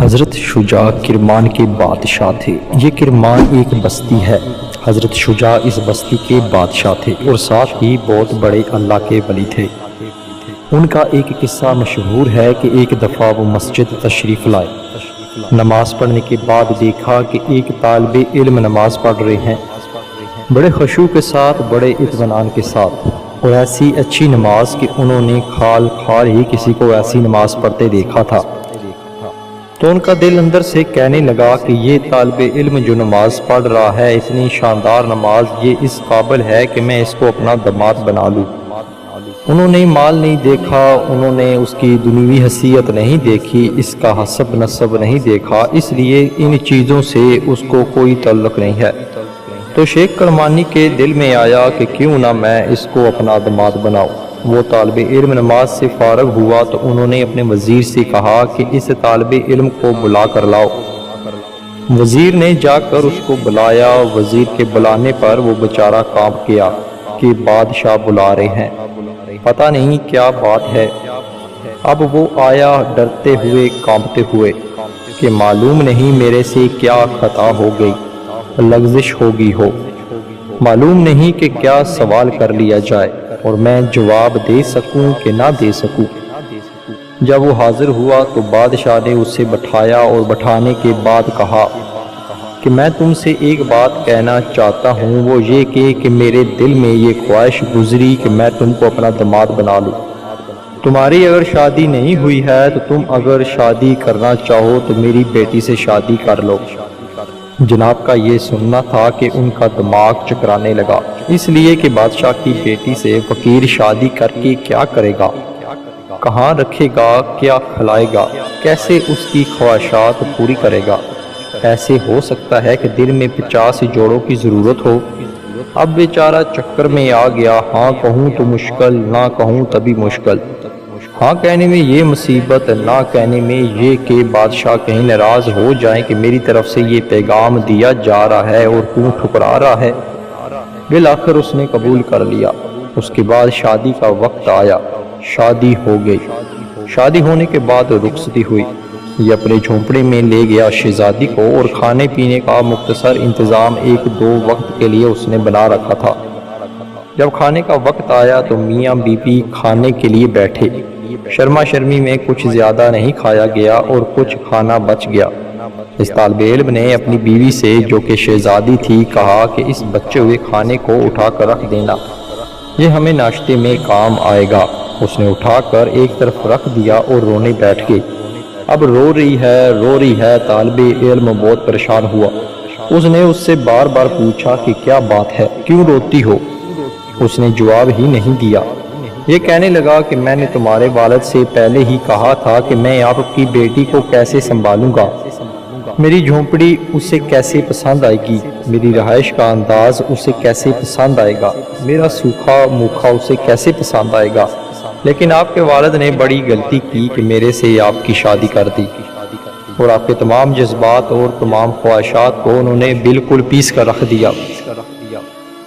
حضرت شجاع کرمان کے بادشاہ تھے۔ یہ کرمان ایک بستی ہے۔ حضرت شجاع اس بستی کے بادشاہ تھے اور ساتھ ہی بہت بڑے اللہ کے ولی تھے۔ ان کا ایک قصہ مشہور ہے کہ ایک دفعہ وہ مسجد تشریف لائے۔ نماز پڑھنے کے بعد دیکھا کہ ایک طالب علم نماز پڑھ رہے ہیں، بڑے خشوع کے ساتھ، بڑے اطمینان کے ساتھ، اور ایسی اچھی نماز کہ انہوں نے کھال ہی کسی کو ایسی نماز پڑھتے دیکھا تھا۔ تو ان کا دل اندر سے کہنے لگا کہ یہ طالب علم جو نماز پڑھ رہا ہے، اتنی شاندار نماز، یہ اس قابل ہے کہ میں اس کو اپنا داماد بنا لوں۔ انہوں نے مال نہیں دیکھا، انہوں نے اس کی دنیوی حیثیت نہیں دیکھی، اس کا حسب نسب نہیں دیکھا، اس لیے ان چیزوں سے اس کو کوئی تعلق نہیں ہے۔ تو شیخ کرمانی کے دل میں آیا کہ کیوں نہ میں اس کو اپنا داماد بناؤں۔ وہ طالب علم نماز سے فارغ ہوا تو انہوں نے اپنے وزیر سے کہا کہ اس طالب علم کو بلا کر لاؤ۔ وزیر نے جا کر اس کو بلایا۔ وزیر کے بلانے پر وہ بیچارہ کانپ گیا کہ بادشاہ بلا رہے ہیں، پتہ نہیں کیا بات ہے۔ اب وہ آیا ڈرتے ہوئے، کانپتے ہوئے کہ معلوم نہیں میرے سے کیا خطا ہو گئی، لغزش ہوگی ہو، معلوم نہیں کہ کیا سوال کر لیا جائے اور میں جواب دے سکوں کہ نہ دے سکوں۔ جب وہ حاضر ہوا تو بادشاہ نے اسے بٹھایا اور بٹھانے کے بعد کہا کہ میں تم سے ایک بات کہنا چاہتا ہوں، وہ یہ کہ میرے دل میں یہ خواہش گزری کہ میں تم کو اپنا داماد بنا لوں۔ تمہاری اگر شادی نہیں ہوئی ہے تو تم اگر شادی کرنا چاہو تو میری بیٹی سے شادی کر لو۔ جناب کا یہ سننا تھا کہ ان کا دماغ چکرانے لگا، اس لیے کہ بادشاہ کی بیٹی سے فقیر شادی کر کے کیا کرے گا، کہاں رکھے گا، کیا کھلائے گا، کیسے اس کی خواہشات پوری کرے گا۔ ایسے ہو سکتا ہے کہ دن میں 50 جوڑوں کی ضرورت ہو۔ اب بیچارہ چکر میں آ گیا، ہاں کہوں تو مشکل، نہ کہوں تبھی مشکل، ہاں کہنے میں یہ مصیبت، نہ کہنے میں یہ کہ بادشاہ کہیں ناراض ہو جائیں کہ میری طرف سے یہ پیغام دیا جا رہا ہے اور تو ٹھکرا رہا ہے۔ بالآخر اس نے قبول کر لیا۔ اس کے بعد شادی کا وقت آیا، شادی ہو گئی۔ شادی ہونے کے بعد رخصتی ہوئی۔ یہ اپنے جھونپڑے میں لے گیا شہزادی کو اور کھانے پینے کا مختصر انتظام 1-2 وقت کے لیے اس نے بنا رکھا تھا۔ جب کھانے کا وقت آیا تو میاں بیوی کھانے کے لیے بیٹھے۔ شرما شرمی میں کچھ زیادہ نہیں کھایا گیا اور کچھ کھانا بچ گیا۔ اس طالب علم نے اپنی بیوی سے جو کہ شہزادی تھی کہا کہ اس بچے ہوئے کھانے کو اٹھا کر رکھ دینا، یہ ہمیں ناشتے میں کام آئے گا۔ اس نے اٹھا کر ایک طرف رکھ دیا اور رونے بیٹھ گئی۔ اب رو رہی ہے۔ طالب علم بہت پریشان ہوا۔ اس نے اس سے بار بار پوچھا کہ کیا بات ہے، کیوں روتی ہو؟ اس نے جواب ہی نہیں دیا۔ یہ کہنے لگا کہ میں نے تمہارے والد سے پہلے ہی کہا تھا کہ میں آپ کی بیٹی کو کیسے سنبھالوں گا، میری جھونپڑی اسے کیسے پسند آئے گی، میری رہائش کا انداز اسے کیسے پسند آئے گا، میرا سوکھا موکھا اسے کیسے پسند آئے گا، لیکن آپ کے والد نے بڑی غلطی کی کہ میرے سے آپ کی شادی کر دی اور آپ کے تمام جذبات اور تمام خواہشات کو انہوں نے بالکل پیس کر رکھ دیا۔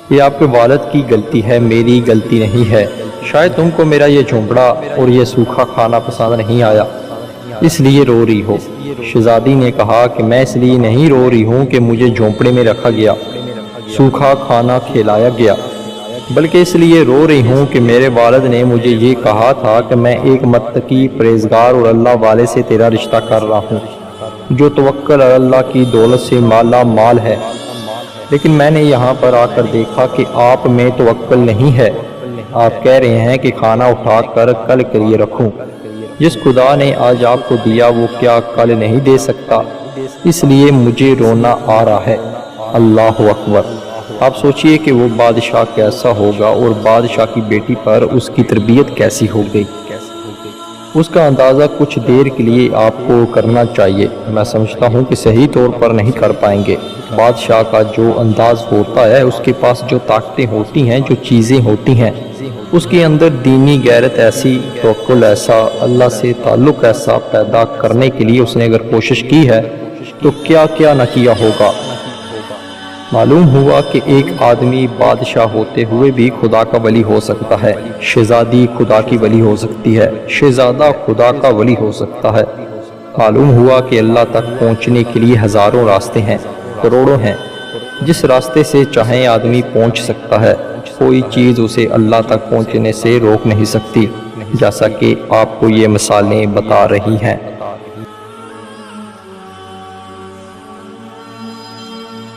یہ آپ کے والد کی غلطی ہے، میری غلطی نہیں ہے۔ شاید تم کو میرا یہ جھونپڑا اور یہ سوکھا کھانا پسند نہیں آیا، اس لیے رو رہی ہو۔ شہزادی نے کہا کہ میں اس لیے نہیں رو رہی ہوں کہ مجھے جھونپڑے میں رکھا گیا، سوکھا کھانا کھلایا گیا، بلکہ اس لیے رو رہی ہوں کہ میرے والد نے مجھے یہ کہا تھا کہ میں ایک متقی، پرہیزگار اور اللہ والے سے تیرا رشتہ کر رہا ہوں جو توکل اللہ کی دولت سے مالا مال ہے، لیکن میں نے یہاں پر آ کر دیکھا کہ آپ میں توکل نہیں ہے۔ آپ کہہ رہے ہیں کہ کھانا اٹھا کر کل کے لیے رکھوں۔ جس خدا نے آج آپ کو دیا وہ کیا کل نہیں دے سکتا، اس لیے مجھے رونا آ رہا ہے۔ اللہ اکبر۔ آپ سوچئے کہ وہ بادشاہ کیسا ہوگا اور بادشاہ کی بیٹی پر اس کی تربیت کیسی ہو گئی۔ اس کا اندازہ کچھ دیر کے لیے آپ کو کرنا چاہیے۔ میں سمجھتا ہوں کہ صحیح طور پر نہیں کر پائیں گے۔ بادشاہ کا جو انداز ہوتا ہے، اس کے پاس جو طاقتیں ہوتی ہیں، جو چیزیں ہوتی ہیں، اس کے اندر دینی غیرت ایسی، توکل ایسا، اللہ سے تعلق ایسا پیدا کرنے کے لیے اس نے اگر کوشش کی ہے تو کیا کیا نہ کیا ہوگا۔ معلوم ہوا کہ ایک آدمی بادشاہ ہوتے ہوئے بھی خدا کا ولی ہو سکتا ہے، شہزادی خدا کی ولی ہو سکتی ہے، شہزادہ خدا کا ولی ہو سکتا ہے۔ معلوم ہوا کہ اللہ تک پہنچنے کے لیے ہزاروں راستے ہیں، کروڑوں ہیں۔ جس راستے سے چاہیں آدمی پہنچ سکتا ہے، کوئی چیز اسے اللہ تک پہنچنے سے روک نہیں سکتی، جیسا کہ آپ کو یہ مثالیں بتا رہی ہیں۔